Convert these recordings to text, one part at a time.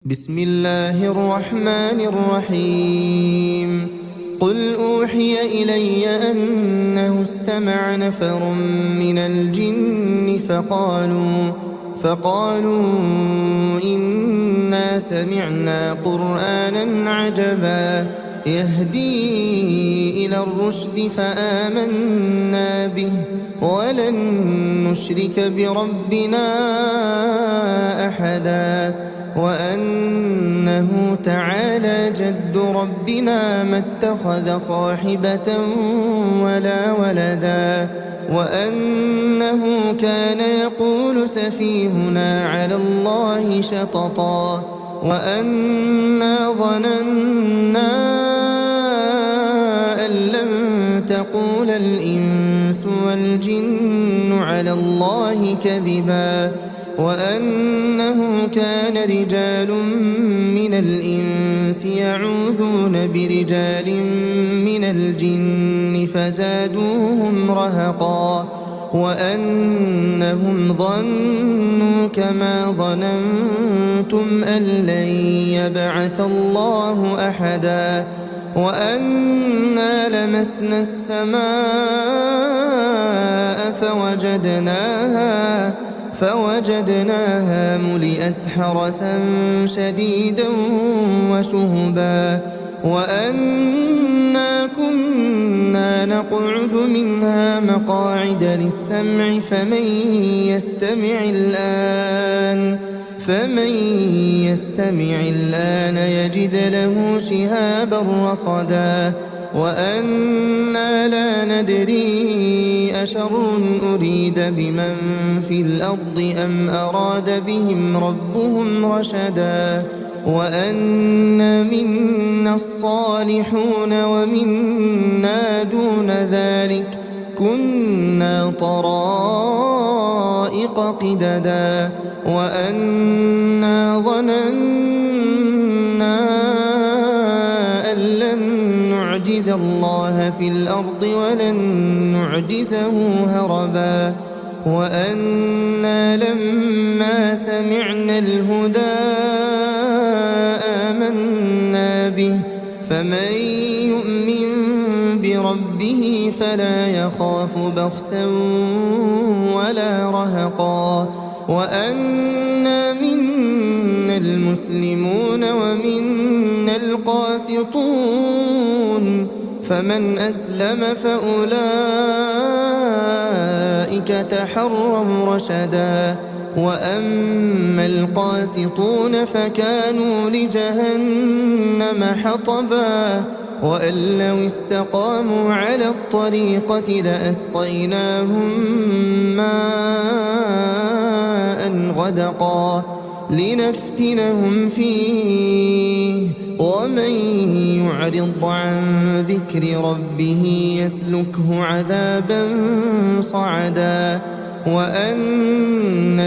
بسم الله الرحمن الرحيم قل أوحي إلي أنه استمع نفر من الجن فقالوا إنا سمعنا قرآنا عجبا يهدي إلى الرشد فآمنا به ولن نشرك بربنا أحدا وأنه تعالى جد ربنا ما اتخذ صاحبة ولا ولدا وأنه كان يقول سفيهنا على الله شططا وأنا ظننا أن لن تقول الإنس والجن على الله كذبا وأنه كان رجال من الإنس يعوذون برجال من الجن فزادوهم رهقا وأنهم ظنوا كما ظننتم أن لن يبعث الله أحدا وأنا لمسنا السماء فوجدناها ملئت حرسا شديدا وشهبا وأنا كنا نقعد منها مقاعد للسمع فمن يستمع الآن يجد له شهابا رصدا وأنا لا ندري أشر أريد بمن في الأرض أم أراد بهم ربهم رشدا وأنا منا الصالحون ومنا دون ذلك كنا طرائق قددا وأنا ظننا أن لن نعجز الله في الأرض ولن نعجزه هربا وأنا لما سمعنا الهدى آمنا به فمن يؤمن بربه فلا يخاف بخسا ولا رهقا وأنا منا المسلمون ومنا القاسطون فمن أسلم فأولئك تحروا رشدا وأما القاسطون فكانوا لجهنم حطبا وأن لو استقاموا على الطريقة لأسقيناهم ماء غدقا لنفتنهم فيه ومن يعرض عن ذكر ربه يسلكه عذابا صعدا وأن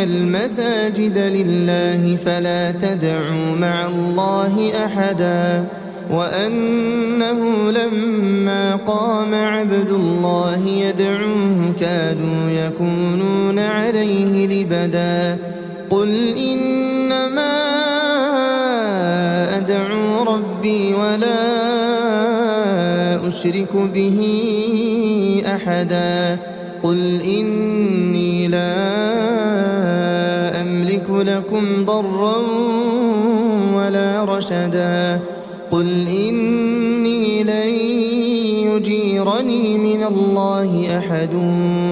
المساجد لله فلا تدعوا مع الله أحدا وأنه لما قام عبد الله يدعوه كادوا يكونون عليه لبدا قل إنما أدعو ربي ولا أشرك به أحدا قل إني لا أملك لكم ضرا ولا رشدا قل إني لن يجيرني من الله أحد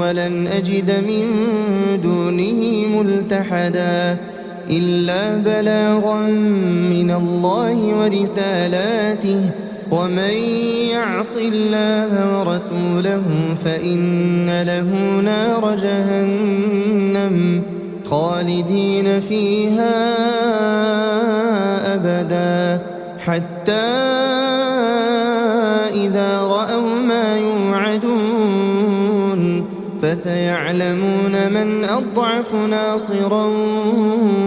ولن أجد من دونه ملتحدا إلا بلاغا من الله ورسالاته ومن يعص الله ورسوله فإن له نار جهنم خالدين فيها أبدا حتى إذا رأوا ما يوعدون فسيعلمون من أضعف ناصرا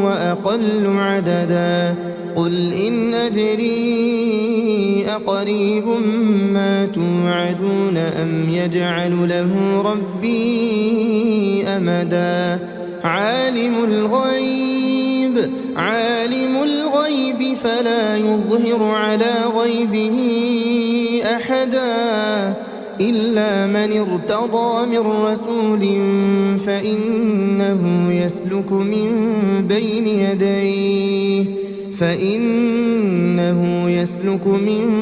وأقل عددا قل إن أدري أقريب ما توعدون أم يجعل له ربي أمدا عالم الغيب فلا يظهر على غيبه أحدا إلا من ارتضى من رسول فإنه يسلك من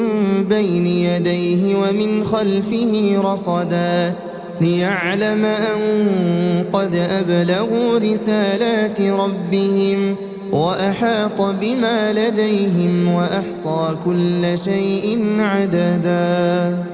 بين يديه ومن خلفه رصدا ليعلم أن قد أبلغوا رسالات ربهم وأحاط بما لديهم وأحصى كل شيء عددا.